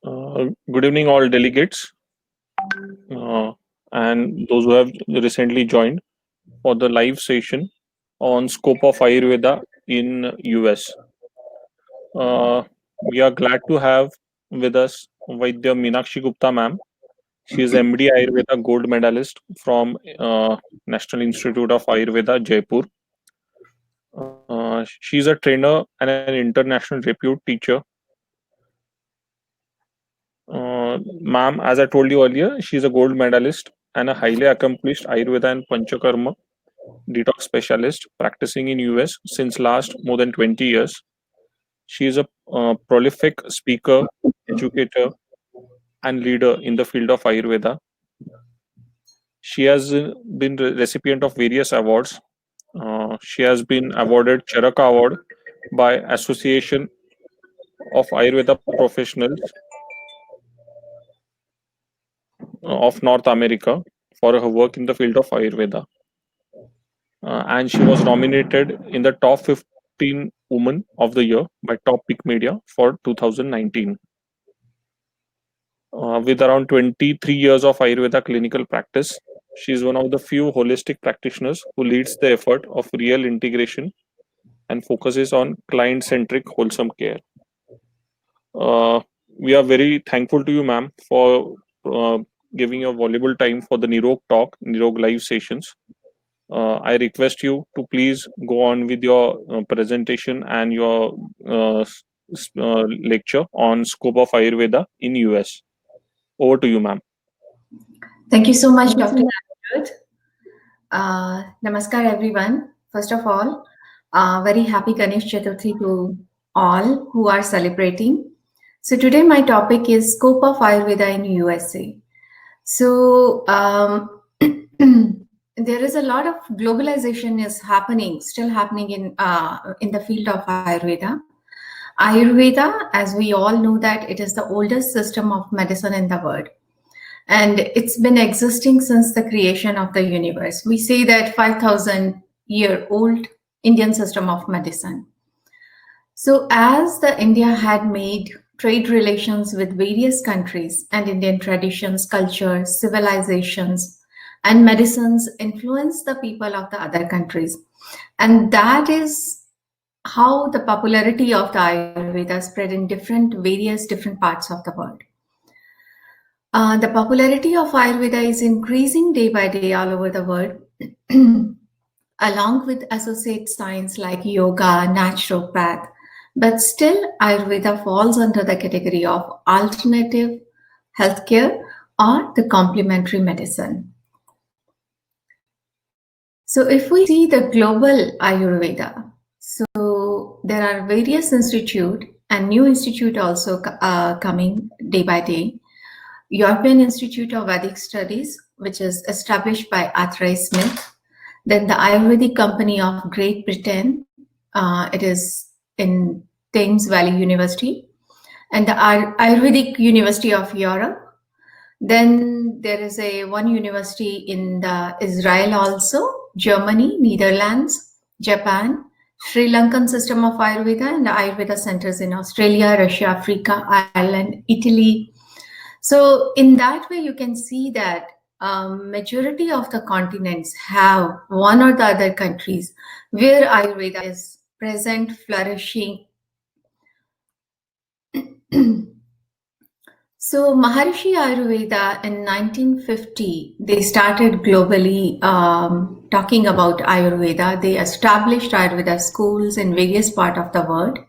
Good evening, all delegates, and those who have recently joined for the live session on scope of Ayurveda in US. Uh, we are glad to have with us Vaidya Meenakshi Gupta ma'am. She is MD Ayurveda Gold Medalist from National Institute of Ayurveda, Jaipur. She is a trainer and an international repute teacher. Ma'am, as I told you earlier, she is a gold medalist and a highly accomplished Ayurveda and Panchakarma detox specialist practicing in US since last more than 20 years. She is a prolific speaker, educator, and leader in the field of Ayurveda. She has been the recipient of various awards. She has been awarded Charaka Award by Association of Ayurveda Professionals of North America for her work in the field of Ayurveda. And she was nominated in the top 15 women of the year by Top Peak Media for 2019. With around 23 years of Ayurveda clinical practice, she is one of the few holistic practitioners who leads the effort of real integration and focuses on client centric wholesome care. Uh, we are very thankful to you, ma'am, for giving your valuable time for the Nirog Talk, Nirog Live sessions. I request you to please go on with your presentation and your lecture on scope of Ayurveda in US. Over to you, ma'am. Thank you so much, Dr. Anirudh. Namaskar, everyone. First of all, very happy Ganesh Chaturthi to all who are celebrating. So today my topic is scope of Ayurveda in USA. So there is a lot of globalization is still happening in the field of Ayurveda. Ayurveda, as we all know, that it is the oldest system of medicine in the world, and it's been existing since the creation of the universe. We say that 5,000-year-old Indian system of medicine. So as the India had made trade relations with various countries, and Indian traditions, cultures, civilizations, and medicines influence the people of the other countries. And that is how the popularity of the Ayurveda spread in various different parts of the world. The popularity of Ayurveda is increasing day by day all over the world, along with associate science like yoga, naturopath. But still, Ayurveda falls under the category of alternative healthcare or the complementary medicine. So if we see the global Ayurveda, so there are various institutes and new institute also coming day by day. European Institute of Vedic Studies, which is established by Athray Smith. Then the Ayurvedic Company of Great Britain, it is in Thames Valley University. And the Ayurvedic University of Europe. Then there is one university in Israel also, Germany, Netherlands, Japan, Sri Lankan system of Ayurveda, and the Ayurveda centers in Australia, Russia, Africa, Ireland, Italy. So in that way, you can see that majority of the continents have one or the other countries where Ayurveda is present, flourishing. So Maharishi Ayurveda in 1950, they started globally talking about Ayurveda. They established Ayurveda schools in various parts of the world.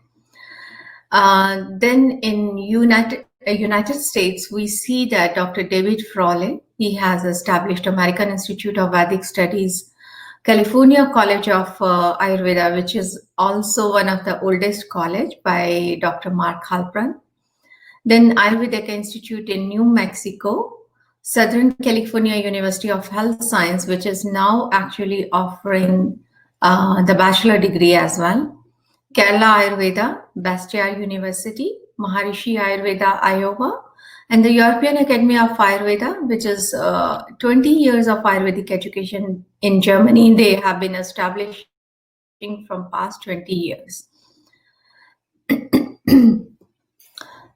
Then in United States, we see that Dr. David Frawley, he has established American Institute of Vedic Studies, California College of Ayurveda, which is also one of the oldest college by Dr. Mark Halpern. Then Ayurvedic Institute in New Mexico, Southern California University of Health Science, which is now actually offering the bachelor degree as well. Kerala Ayurveda, Bastia University, Maharishi Ayurveda, Iowa, and the European Academy of Ayurveda, which is 20 years of Ayurvedic education in Germany. They have been establishing from past 20 years.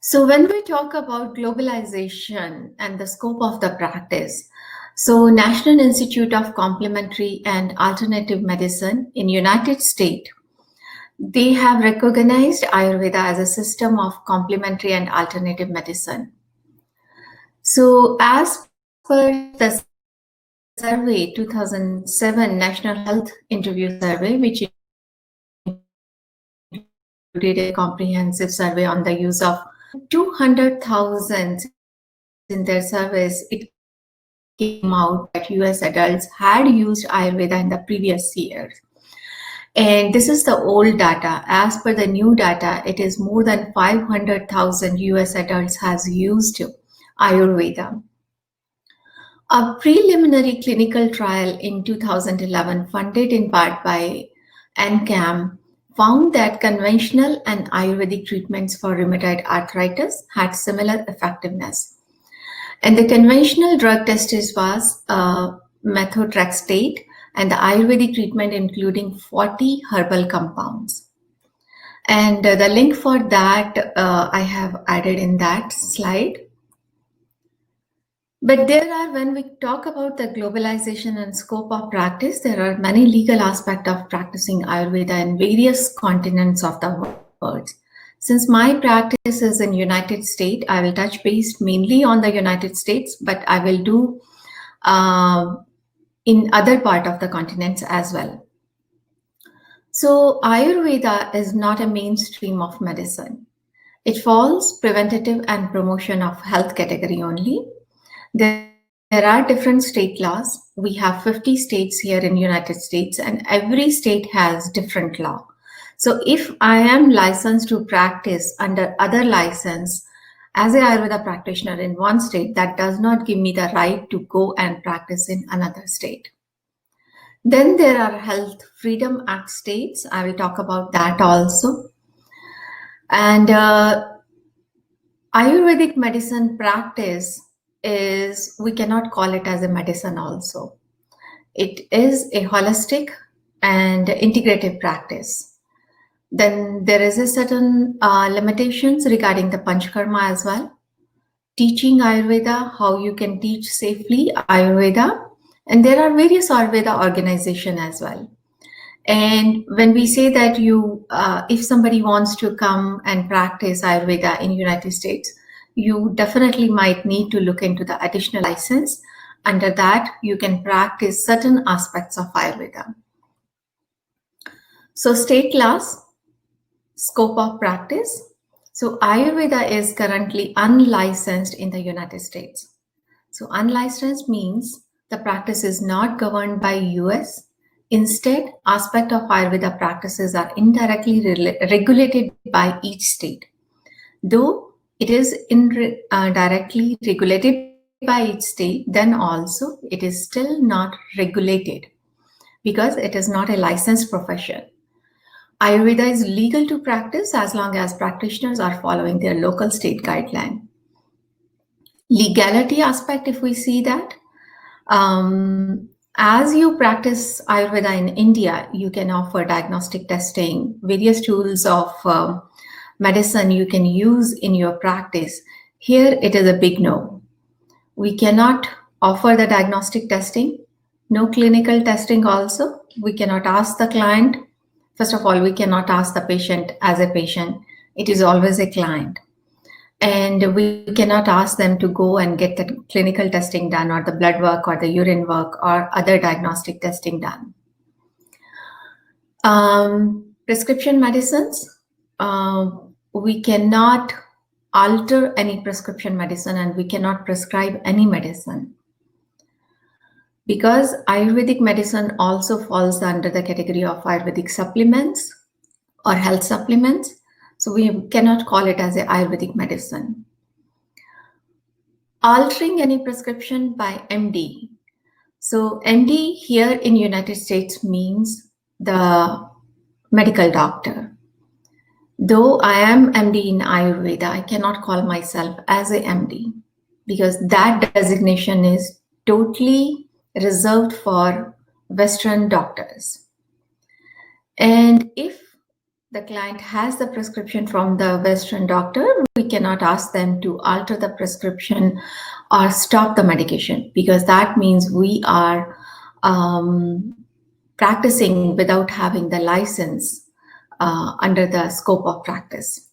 So when we talk about globalization and the scope of the practice, so National Institute of Complementary and Alternative Medicine in United States, they have recognized Ayurveda as a system of complementary and alternative medicine. So as per the survey 2007 National Health Interview Survey, which included a comprehensive survey on the use of 200,000 in their service, it came out that US adults had used Ayurveda in the previous years. And this is the old data. As per the new data, it is more than 500,000 US adults has used Ayurveda. A preliminary clinical trial in 2011, funded in part by NCAM, found that conventional and Ayurvedic treatments for rheumatoid arthritis had similar effectiveness. And the conventional drug tested was methotrexate, and the Ayurvedic treatment including 40 herbal compounds. And the link for that I have added in that slide. But there are, when we talk about the globalization and scope of practice, there are many legal aspects of practicing Ayurveda in various continents of the world. Since my practice is in United States, I will touch base mainly on the United States, but I will do in other part of the continents as well. So Ayurveda is not a mainstream of medicine. It falls preventative and promotion of health category only. There are different state laws. We have 50 states here in United States, and every state has different law. So if I am licensed to practice under other license as an Ayurveda practitioner in one state, that does not give me the right to go and practice in another state. Then there are Health Freedom Act states. I will talk about that also. And Ayurvedic medicine practice is, we cannot call it as a medicine also. It is a holistic and integrative practice. Then there is a certain limitations regarding the Panchakarma as well. Teaching Ayurveda, how you can teach safely Ayurveda. And there are various Ayurveda organizations as well. And when we say that you, if somebody wants to come and practice Ayurveda in United States, you definitely might need to look into the additional license. Under that, you can practice certain aspects of Ayurveda. So state laws, scope of practice. So Ayurveda is currently unlicensed in the United States. So unlicensed means the practice is not governed by US. Instead, aspects of Ayurveda practices are indirectly regulated by each state. Though it is directly regulated by each state, then also it is still not regulated because it is not a licensed profession. Ayurveda is legal to practice as long as practitioners are following their local state guideline. Legality aspect, if we see that, as you practice Ayurveda in India, you can offer diagnostic testing, various tools of medicine you can use in your practice. Here, it is a big no. We cannot offer the diagnostic testing, no clinical testing also. We cannot ask the client. First of all, we cannot ask the patient as a patient. It is always a client. And we cannot ask them to go and get the clinical testing done or the blood work or the urine work or other diagnostic testing done. Prescription medicines, we cannot alter any prescription medicine and we cannot prescribe any medicine. Because Ayurvedic medicine also falls under the category of Ayurvedic supplements or health supplements. So we cannot call it as a Ayurvedic medicine. Altering any prescription by MD. So MD here in United States means the medical doctor. Though I am MD in Ayurveda, I cannot call myself as a MD because that designation is totally reserved for Western doctors. And if the client has the prescription from the Western doctor, we cannot ask them to alter the prescription or stop the medication, because that means we are practicing without having the license under the scope of practice.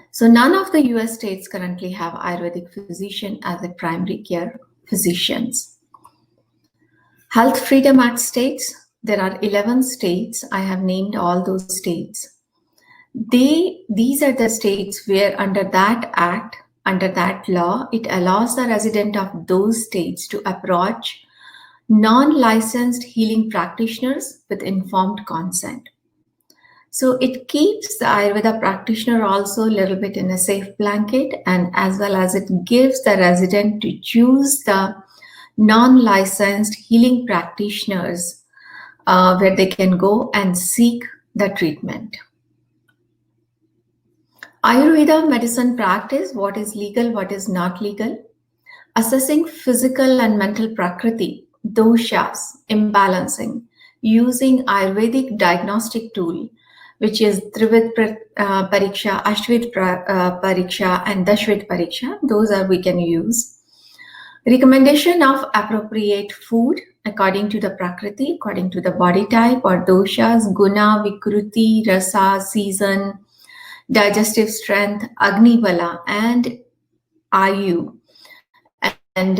So none of the US states currently have Ayurvedic physician as a primary care physicians. Health Freedom Act states, there are 11 states. I have named all those states. These are the states where under that act, under that law, it allows the resident of those states to approach non-licensed healing practitioners with informed consent. So it keeps the Ayurveda practitioner also a little bit in a safe blanket, and as well as it gives the resident to choose the non-licensed healing practitioners where they can go and seek the treatment. Ayurveda medicine practice, what is legal, what is not legal. Assessing physical and mental prakriti, doshas, imbalancing, using Ayurvedic diagnostic tool, which is Trivid Pariksha, Ashvid Pariksha, and Dashvid Pariksha. Those are we can use. Recommendation of appropriate food according to the prakriti, according to the body type or doshas, guna, vikruti, rasa, season, digestive strength, agni bala, and ayu, and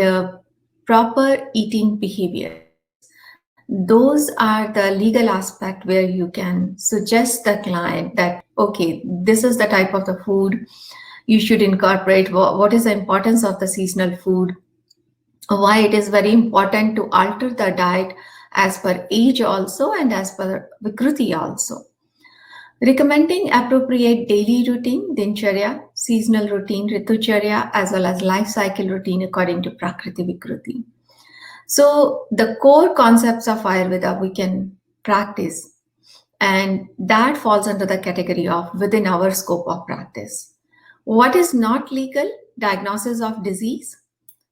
proper eating behavior. Those are the legal aspect where you can suggest the client that, okay, this is the type of the food you should incorporate. What is the importance of the seasonal food? Why it is very important to alter the diet as per age also and as per Vikruti also. Recommending appropriate daily routine, Dincharya, seasonal routine, Ritucharya, as well as life cycle routine according to Prakriti Vikruti. So the core concepts of Ayurveda we can practice, and that falls under the category of within our scope of practice. What is not legal? Diagnosis of disease.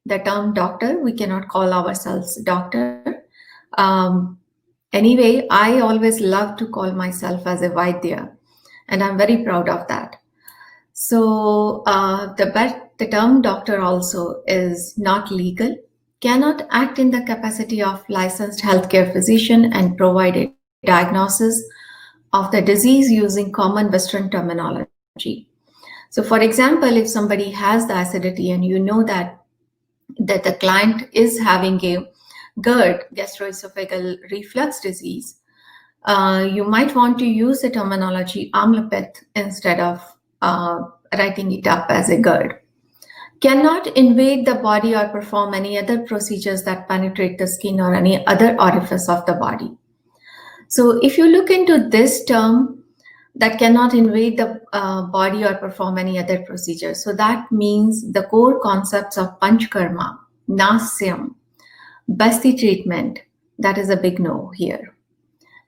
The term doctor, we cannot call ourselves doctor. Anyway, I always love to call myself as a Vaidya, and I'm very proud of that. So the term doctor also is not legal, cannot act in the capacity of licensed healthcare physician and provide a diagnosis of the disease using common Western terminology. So for example, if somebody has the acidity and you know that the client is having a GERD, gastroesophageal reflux disease, you might want to use the terminology Amlapith instead of writing it up as a GERD. Cannot invade the body or perform any other procedures that penetrate the skin or any other orifice of the body. So if you look into this term, that cannot invade the body or perform any other procedure. So that means the core concepts of Panchkarma, Nasyam, Basti treatment, that is a big no here.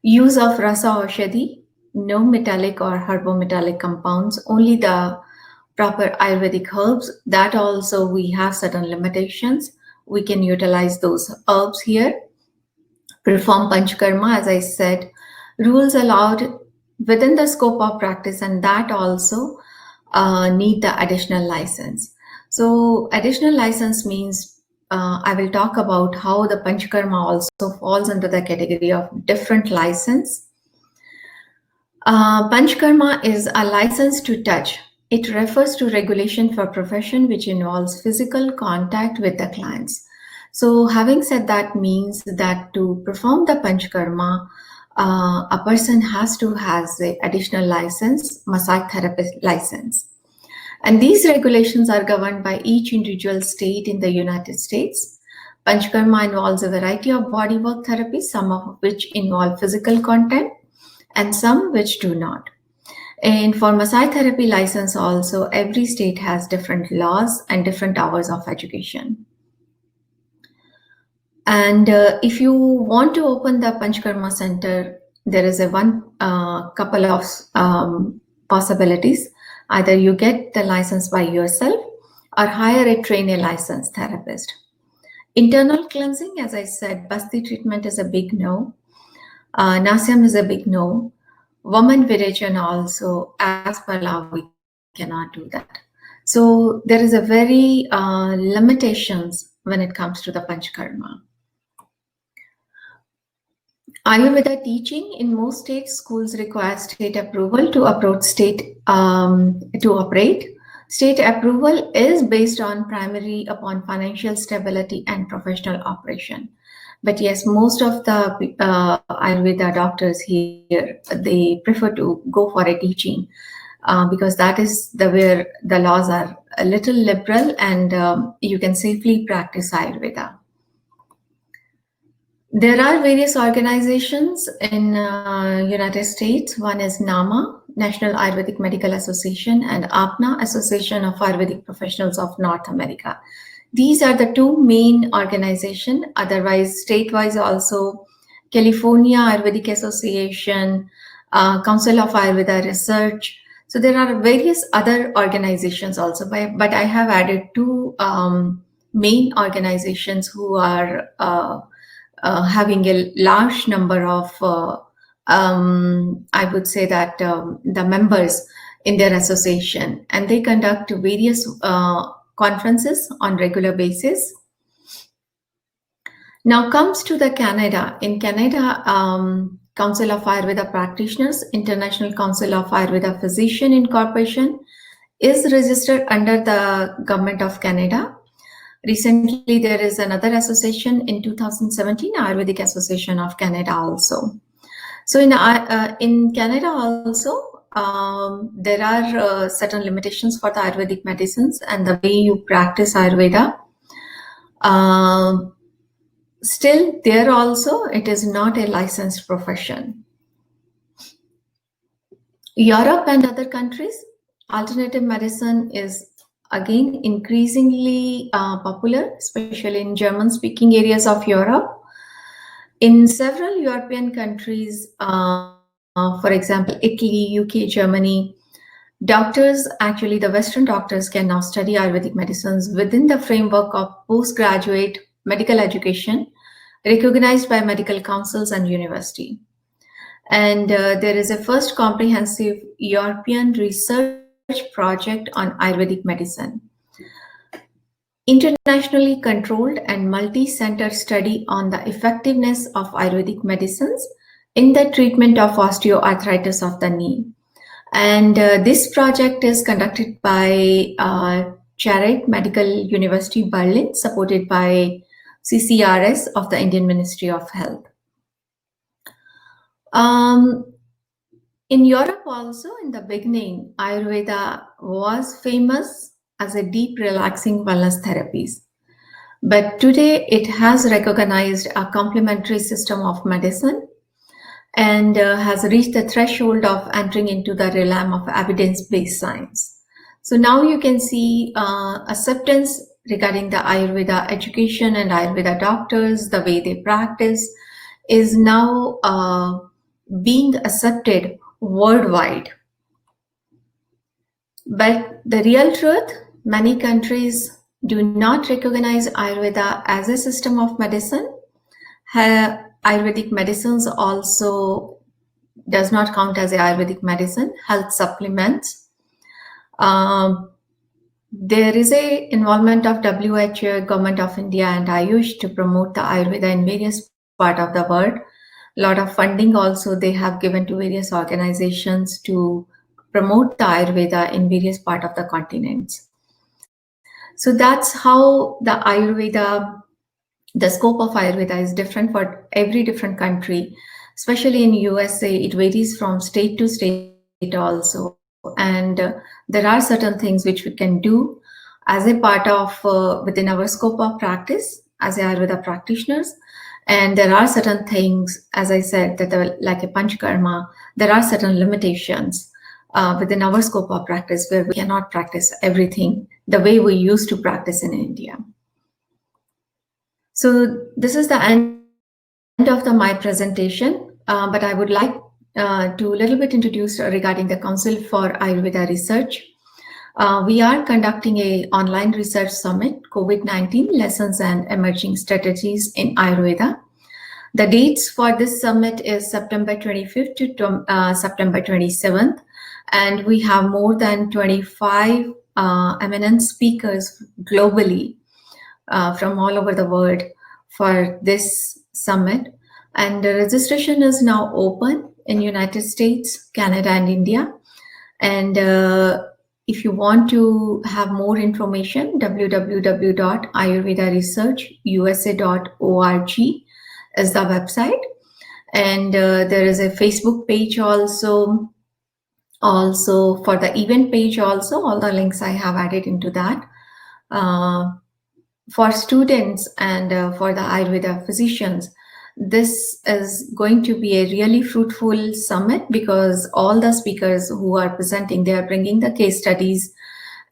Use of Rasa Aushadhi, no metallic or herbometallic compounds, only the proper Ayurvedic herbs. That also we have certain limitations. We can utilize those herbs here. Perform Panchkarma, as I said, rules allowed within the scope of practice, and that also need the additional license. So additional license means I will talk about how the Panchkarma also falls under the category of different license. Panchkarma is a license to touch. It refers to regulation for profession which involves physical contact with the clients. So having said that means that to perform the Panchkarma, a person has to have the additional license, massage therapist license. And these regulations are governed by each individual state in the United States. Panchkarma involves a variety of bodywork therapies, some of which involve physical contact and some which do not. And for massage therapy license also, every state has different laws and different hours of education. And if you want to open the Panchkarma Center, there is a couple of possibilities. Either you get the license by yourself or hire a trained licensed therapist. Internal cleansing, as I said, Basti treatment is a big no. Nasyam is a big no. woman virajana also, as per law, we cannot do that. So there is a very limitations when it comes to the Panchakarma. Ayurveda teaching in most states, schools require state approval to approach to operate. State approval is based on financial stability and professional operation. But yes, most of the Ayurveda doctors here, they prefer to go for a teaching because that is where the laws are a little liberal and you can safely practice Ayurveda. There are various organizations in United States. One is NAMA, National Ayurvedic Medical Association, and APNA, Association of Ayurvedic Professionals of North America. These are the two main organizations. Otherwise, state-wise also, California Ayurvedic Association, Council of Ayurveda Research. So there are various other organizations also, but I have added two main organizations who are having a large number of, I would say that the members in their association, and they conduct various conferences on regular basis. Now comes to the Canada. In Canada, Council of Ayurveda Practitioners, International Council of Ayurveda Physician Incorporation is registered under the Government of Canada. Recently, there is another association in 2017, Ayurvedic Association of Canada also. So in Canada also, there are certain limitations for the Ayurvedic medicines and the way you practice Ayurveda. Still, there also, it is not a licensed profession. Europe and other countries, alternative medicine is again increasingly popular, especially in German-speaking areas of Europe. In several European countries, for example, Italy, UK, Germany, doctors, actually the Western doctors can now study Ayurvedic medicines within the framework of postgraduate medical education recognized by medical councils and university. And there is a first comprehensive European research project on Ayurvedic medicine. Internationally controlled and multi-center study on the effectiveness of Ayurvedic medicines in the treatment of osteoarthritis of the knee. And this project is conducted by Charité Medical University Berlin, supported by CCRS of the Indian Ministry of Health. In Europe also, in the beginning, Ayurveda was famous as a deep relaxing wellness therapies. But today it has recognized a complementary system of medicine and has reached the threshold of entering into the realm of evidence-based science. So now you can see acceptance regarding the Ayurveda education and Ayurveda doctors, the way they practice, is now being accepted worldwide. But the real truth, many countries do not recognize Ayurveda as a system of medicine. Ayurvedic medicines also does not count as a Ayurvedic medicine, health supplements. There is a involvement of WHO, Government of India and Ayush to promote the Ayurveda in various parts of the world. A lot of funding also they have given to various organizations to promote the Ayurveda in various parts of the continents. So that's how the Ayurveda, the scope of Ayurveda is different for every different country. Especially in USA, it varies from state to state also. And there are certain things which we can do as a part of within our scope of practice as Ayurveda practitioners. And there are certain things, as I said, that are like a Panchakarma, there are certain limitations within our scope of practice where we cannot practice everything the way we used to practice in India. So this is the end of my presentation, but I would like to a little bit introduce regarding the Council for Ayurveda Research. We are conducting a online research summit, COVID-19 Lessons and Emerging Strategies in Ayurveda. The dates for this summit is September 25th to September 27th, and we have more than 25 eminent speakers globally from all over the world for this summit. And the registration is now open in United States, Canada, and India. And if you want to have more information, www.ayurvedaresearchusa.org is the website. And there is a Facebook page also for the event page also. All the links I have added into that. For students and for the Ayurveda physicians, this is going to be a really fruitful summit because all the speakers who are presenting, they are bringing the case studies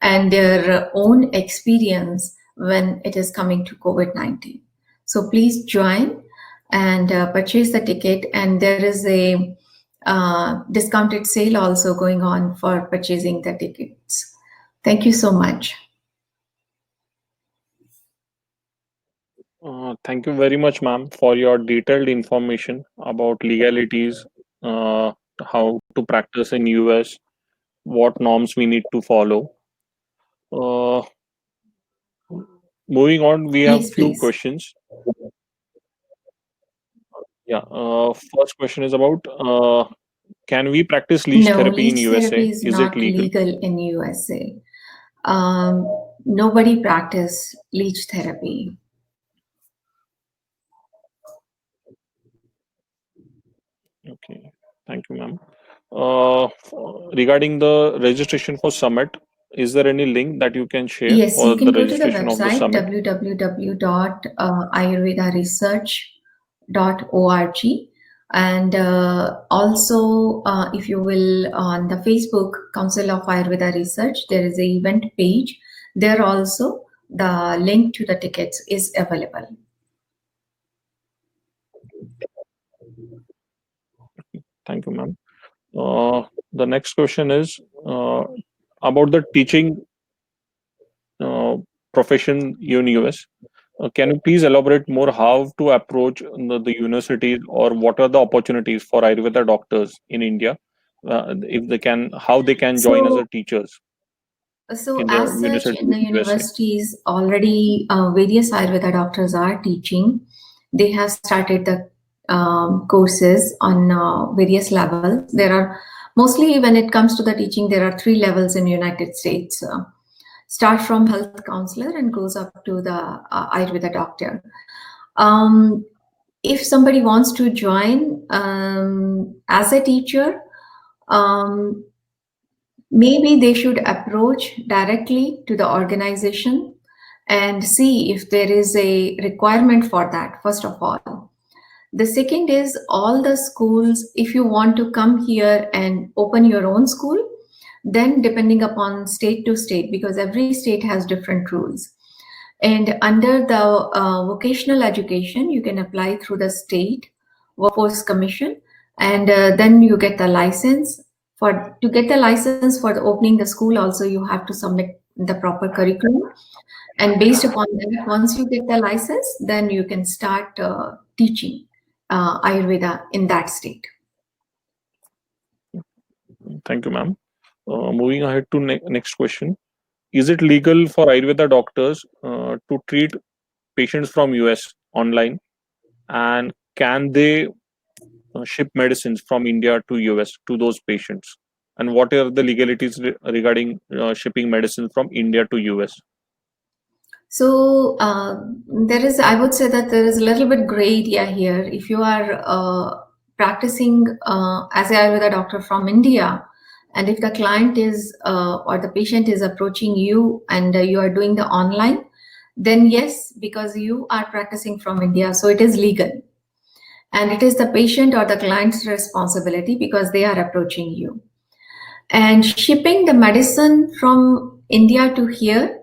and their own experience when it is coming to COVID-19. So please join and purchase the ticket. And there is a discounted sale also going on for purchasing the tickets. Thank you so much. Thank you very much, ma'am, for your detailed information about legalities, how to practice in US, what norms we need to follow. Moving on, we have Yes, few please. questions. Yeah. First question is about can we practice leech No, therapy in leech USA? therapy is Is it not legal? legal in USA. Nobody practice leech therapy. Okay. Thank you, ma'am. Regarding the registration for summit, is there any link that you can share Yes, for you can the go to the registration of the website summit? www.ayurvedaresearch.org. And also, if you will, on the Facebook Council of Ayurveda Research, there is an event page. There also, the link to the tickets is available. Thank you, ma'am. The next question is about the teaching profession in US. Can you please elaborate more how to approach the universities or what are the opportunities for Ayurveda doctors in India? If they can, how they can join as a teachers So in the as such, university in the in USA? universities, already various Ayurveda doctors are teaching. They have started the courses on various levels. There are mostly, when it comes to the teaching, there are 3 levels in United States. Start from health counselor and goes up to the Ayurveda doctor. If somebody wants to join as a teacher, maybe they should approach directly to the organization and see if there is a requirement for that, first of all. The second is all the schools, if you want to come here and open your own school, then depending upon state to state, because every state has different rules. And under the vocational education, you can apply through the state workforce commission, and then you get the license. To get the license for opening the school, also you have to submit the proper curriculum. And based upon that, once you get the license, then you can start teaching Ayurveda in that state. Thank you, ma'am. Moving ahead to next question. Is it legal for Ayurveda doctors to treat patients from US online? And can they ship medicines from India to US to those patients? And what are the legalities regarding shipping medicine from India to US? So I would say that there is a little bit gray area here. If you are practicing as a Ayurveda doctor from India, and if the client is or the patient is approaching you and you are doing the online, then yes, because you are practicing from India, so it is legal. And it is the patient or the client's responsibility because they are approaching you. And shipping the medicine from India to here,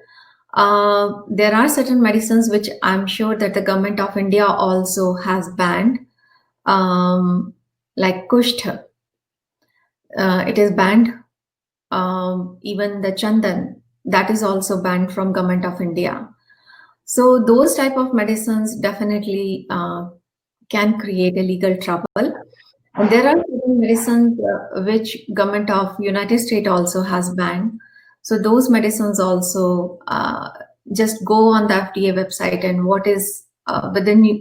there are certain medicines which I'm sure that the government of India also has banned, like Kusht. It is banned. Even the Chandan, that is also banned from government of India. So those type of medicines definitely can create a legal trouble. And there are certain medicines which government of United States also has banned. So those medicines also just go on the FDA website, and what is within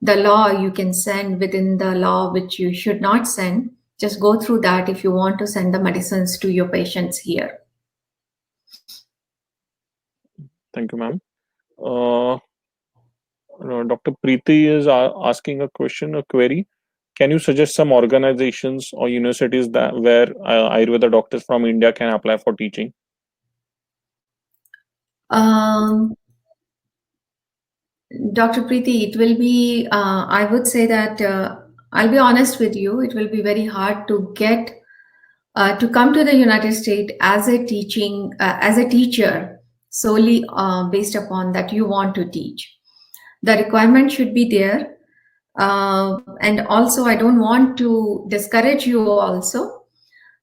the law you can send, within the law which you should not send. Just go through that if you want to send the medicines to your patients here. Thank you, ma'am. Dr. Preeti is asking a query. Can you suggest some organizations or universities that where Ayurveda doctors from India can apply for teaching? Dr. Preeti, it will be, I would say that, I'll be honest with you, it will be very hard to get, to come to the United States as a teacher solely based upon that you want to teach. The requirement should be there. And also, I don't want to discourage you also.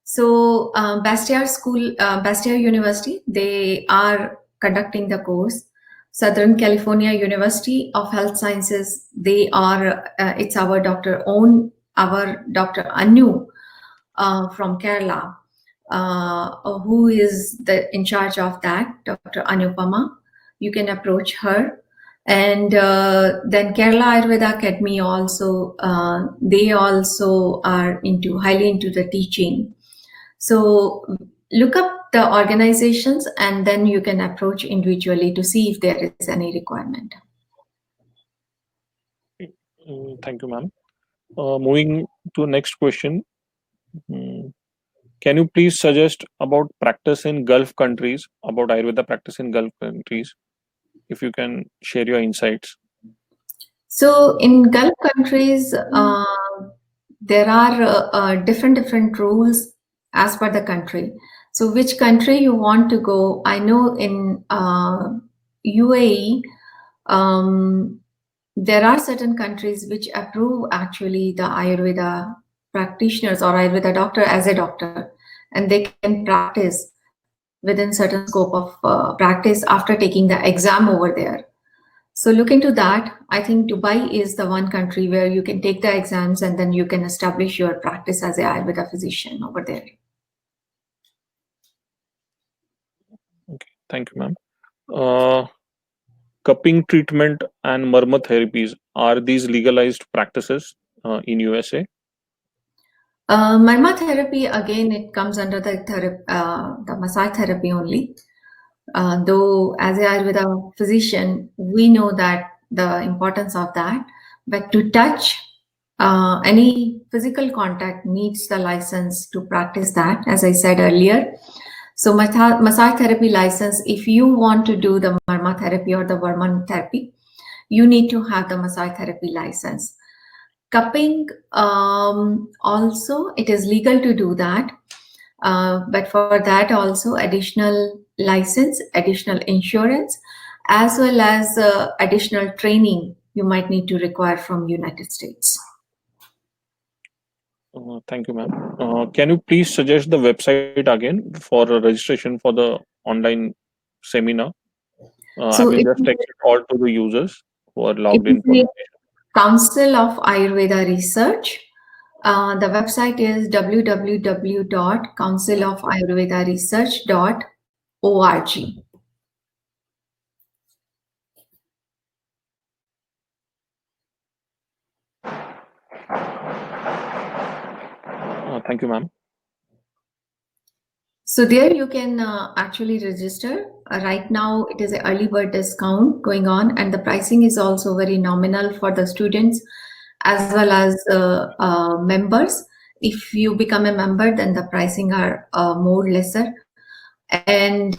So Bastyr School, Bastyr University, they are conducting the course. Southern California University of Health Sciences, they are, it's our Dr. Anu from Kerala, who is in charge of that, Dr. Anupama. You can approach her. And then Kerala Ayurveda Academy also, they also are highly into the teaching. So look up the organizations, and then you can approach individually to see if there is any requirement. Thank you, ma'am. Moving to next question. Can you please suggest about practice in Gulf countries, about Ayurveda practice in Gulf countries? If you can share your insights. So in Gulf countries, there are different rules as per the country. So which country you want to go? I know in UAE, there are certain countries which approve actually the Ayurveda practitioners or Ayurveda doctor as a doctor, and they can practice within certain scope of practice after taking the exam over there. So look into that. I think Dubai is the one country where you can take the exams and then you can establish your practice as a Ayurveda physician over there. Okay, thank you, ma'am. Cupping treatment and marma therapies, are these legalized practices in USA? Marma therapy, again, it comes under the massage therapy only. Though as a Ayurveda physician, we know that the importance of that, but to touch any physical contact needs the license to practice that, as I said earlier. So massage therapy license, if you want to do the marma therapy or the Varman therapy, you need to have the massage therapy license. Cupping, also, it is legal to do that. But for that also additional license, additional insurance, as well as additional training you might need to require from United States. Thank you, ma'am. Can you please suggest the website again for registration for the online seminar? I will just text it all to the users who are logged in. Council of Ayurveda Research. The website is www.councilofayurvedaresearch.org. Thank you, ma'am. So there you can actually register. Right now it is an early bird discount going on, and the pricing is also very nominal for the students as well as members. If you become a member, then the pricing are more lesser. And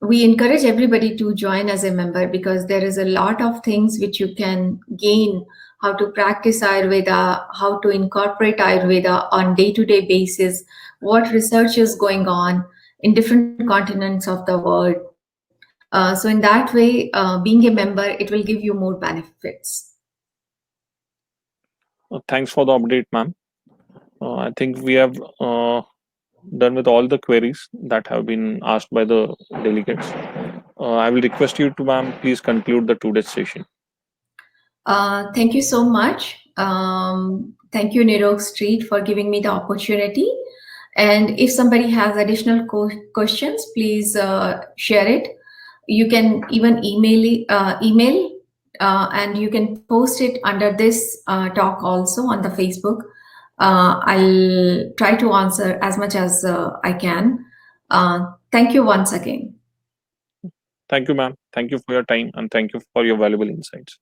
we encourage everybody to join as a member, because there is a lot of things which you can gain: how to practice Ayurveda, how to incorporate Ayurveda on day-to-day basis, what research is going on in different continents of the world. So in that way, being a member, it will give you more benefits. Thanks for the update, ma'am. I think we have done with all the queries that have been asked by the delegates. I will request you to, ma'am, please conclude the today's session. Thank you so much. Thank you, Nirog Street, for giving me the opportunity. And if somebody has additional questions, please share it. You can even email, and you can post it under this talk also on the Facebook. I'll try to answer as much as I can. Thank you once again. Thank you, ma'am. Thank you for your time and thank you for your valuable insights.